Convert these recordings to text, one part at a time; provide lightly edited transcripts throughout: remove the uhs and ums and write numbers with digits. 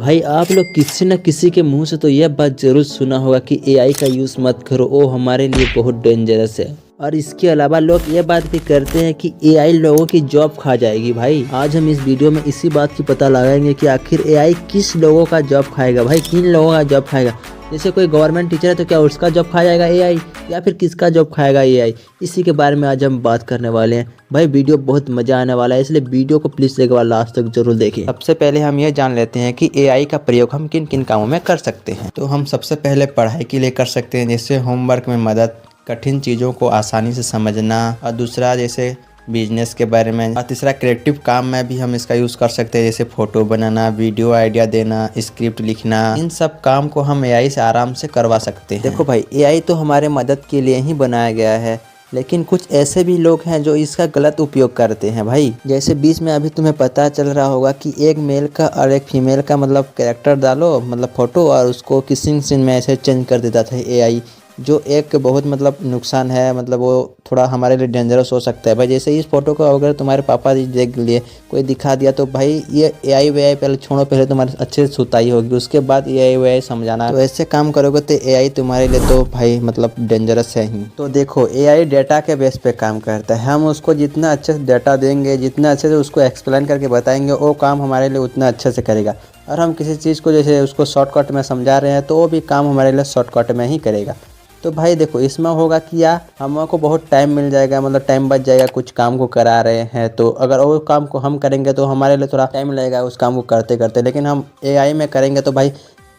भाई आप लोग किसी न किसी के मुंह से तो यह बात जरूर सुना होगा कि एआई का यूज़ मत करो, वो हमारे लिए बहुत डेंजरस है। और इसके अलावा लोग ये बात भी करते हैं कि एआई लोगों की जॉब खा जाएगी। भाई आज हम इस वीडियो में इसी बात की पता लगाएंगे कि आखिर एआई किस लोगों का जॉब खाएगा। भाई किन लोगों का जॉब खाएगा। जैसे कोई गवर्नमेंट टीचर है तो क्या उसका जॉब खा जाएगा एआई, या फिर किसका जॉब खाएगा एआई। इसी के बारे में आज हम बात करने वाले हैं। भाई वीडियो बहुत मजा आने वाला है, इसलिए वीडियो को प्लीज एक बार लास्ट तक जरूर देखें। सबसे पहले हम ये जान लेते हैं कि एआई का प्रयोग हम किन किन कामों में कर सकते हैं। तो हम सबसे पहले पढ़ाई के लिए कर सकते हैं, जैसे होमवर्क में मदद, कठिन चीज़ों को आसानी से समझना, और दूसरा जैसे बिजनेस के बारे में, और तीसरा क्रिएटिव काम में भी हम इसका यूज़ कर सकते हैं, जैसे फ़ोटो बनाना, वीडियो आइडिया देना, स्क्रिप्ट लिखना। इन सब काम को हम एआई से आराम से करवा सकते हैं। देखो भाई एआई तो हमारे मदद के लिए ही बनाया गया है, लेकिन कुछ ऐसे भी लोग हैं जो इसका गलत उपयोग करते हैं। भाई जैसे बीच में अभी तुम्हें पता चल रहा होगा कि एक मेल का और एक फीमेल का मतलब कैरेक्टर डालो, मतलब फोटो, और उसको किसिंग सीन में ऐसे चेंज कर देता था एआई, जो एक बहुत मतलब नुकसान है। मतलब वो थोड़ा हमारे लिए डेंजरस हो सकता है। भाई जैसे इस फोटो को अगर तुम्हारे पापा जी देख लिए, कोई दिखा दिया, तो भाई ये एआई वेआई पहले छोड़ो, पहले तुम्हारे अच्छे से सुताई होगी, उसके बाद एआई वेआई समझाना। तो ऐसे काम करोगे तो एआई तुम्हारे लिए तो भाई मतलब डेंजरस है ही। तो देखो एआई डेटा के बेस पे काम करता है। हम उसको जितना अच्छे से डेटा देंगे, जितना अच्छे से उसको एक्सप्लेन करके बताएंगे, वो काम हमारे लिए उतना अच्छे से करेगा। और हम किसी चीज़ को जैसे उसको शॉर्टकट में समझा रहे हैं तो वो भी काम हमारे लिए शॉर्टकट में ही करेगा। तो भाई देखो इसमें होगा कि या हमको बहुत टाइम मिल जाएगा, मतलब टाइम बच जाएगा। कुछ काम को करा रहे हैं तो अगर वो काम को हम करेंगे तो हमारे लिए थोड़ा टाइम लगेगा उस काम को करते करते, लेकिन हम एआई में करेंगे तो भाई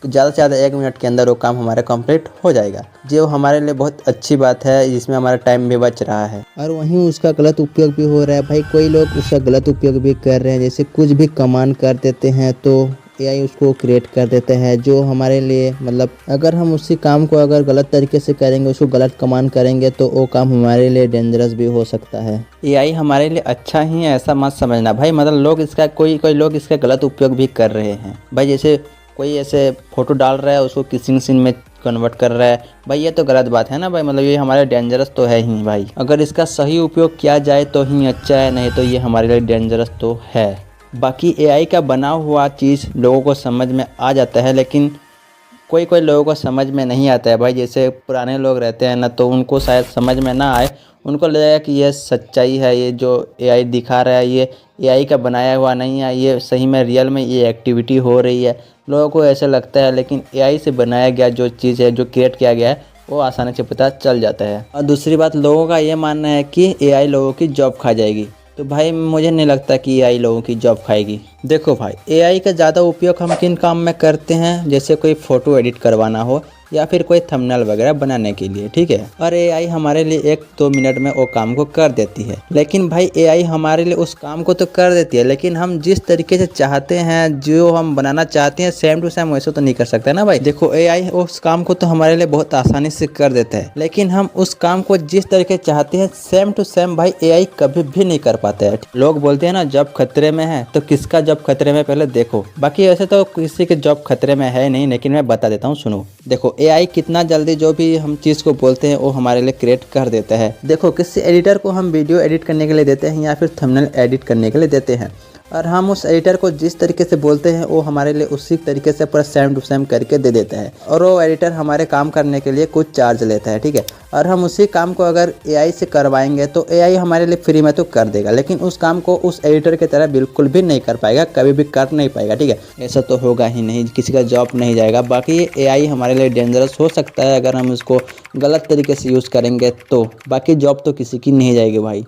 ज़्यादा से ज़्यादा 1 मिनट के अंदर वो काम हमारे कंप्लीट हो जाएगा, जो हमारे लिए बहुत अच्छी बात है, जिसमें हमारा टाइम भी बच रहा है। और वहीं उसका गलत उपयोग भी हो रहा है। भाई कोई लोग उसका गलत उपयोग भी कर रहे हैं, जैसे कुछ भी कमांड कर देते हैं तो एआई उसको क्रिएट कर देते हैं, जो हमारे लिए मतलब अगर हम उसी काम को अगर गलत तरीके से करेंगे, उसको गलत कमांड करेंगे, तो वो काम हमारे लिए डेंजरस भी हो सकता है। एआई हमारे लिए अच्छा ही है ऐसा मत समझना भाई, मतलब लोग इसका कोई लोग इसका गलत उपयोग भी कर रहे हैं। भाई जैसे कोई ऐसे फोटो डाल रहा है, उसको किसिंग सीन में कन्वर्ट कर रहा है, भाई ये तो गलत बात है ना भाई। मतलब ये हमारे डेंजरस तो है ही भाई। अगर इसका सही उपयोग किया जाए तो ही अच्छा है, नहीं तो ये हमारे लिए डेंजरस तो है। बाकी एआई का बना हुआ चीज़ लोगों को समझ में आ जाता है, लेकिन कोई लोगों को समझ में नहीं आता है। भाई जैसे पुराने लोग रहते हैं ना, तो उनको शायद समझ में ना आए, उनको लगेगा कि ये सच्चाई है, ये जो एआई दिखा रहा है ये एआई का बनाया हुआ नहीं है, ये सही में रियल में ये एक्टिविटी हो रही है। लोगों को ऐसा लगता है, लेकिन एआई से बनाया गया जो चीज़ है, जो क्रिएट किया गया है, वो आसानी से पता चल जाता है। और दूसरी बात, लोगों का ये मानना है कि एआई लोगों की जॉब खा जाएगी, तो भाई मुझे नहीं लगता कि एआई लोगों की जॉब खाएगी। देखो भाई एआई का ज़्यादा उपयोग हम किन काम में करते हैं, जैसे कोई फ़ोटो एडिट करवाना हो या फिर कोई थंबनेल वगैरह बनाने के लिए, ठीक है। और एआई हमारे लिए 1-2 मिनट में वो काम को कर देती है। लेकिन भाई एआई हमारे लिए उस काम को तो कर देती है, लेकिन हम जिस तरीके से चाहते हैं, जो हम बनाना चाहते हैं, सेम टू सेम वैसे तो नहीं कर सकते ना भाई। देखो एआई उस काम को तो हमारे लिए बहुत आसानी से कर देता है, लेकिन हम उस काम को जिस तरीके से चाहते हैं सेम टू सेम भाई एआई कभी भी नहीं कर पाता है। लोग बोलते हैं ना जॉब खतरे में है, तो किसका जॉब खतरे में पहले देखो। बाकी वैसे तो किसी के जॉब खतरे में है नहीं, लेकिन मैं बता देता हूँ, सुनो। देखो एआई कितना जल्दी जो भी हम चीज़ को बोलते हैं वो हमारे लिए क्रिएट कर देता है। देखो किसी एडिटर को हम वीडियो एडिट करने के लिए देते हैं या फिर थंबनेल एडिट करने के लिए देते हैं, और हम उस एडिटर को जिस तरीके से बोलते हैं वो हमारे लिए उसी तरीके से पूरा सेम टू सेम करके दे देता है। और वो एडिटर हमारे काम करने के लिए कुछ चार्ज लेता है, ठीक है। और हम उसी काम को अगर एआई से करवाएंगे तो एआई हमारे लिए फ्री में तो कर देगा, लेकिन उस काम को उस एडिटर की तरह बिल्कुल भी नहीं कर पाएगा, कभी भी कर नहीं पाएगा, ठीक है। ऐसा तो होगा ही नहीं, किसी का जॉब नहीं जाएगा। बाकी एआई हमारे लिए डेंजरस हो सकता है अगर हम इसको गलत तरीके से यूज़ करेंगे तो, बाकी जॉब तो किसी की नहीं जाएगी भाई।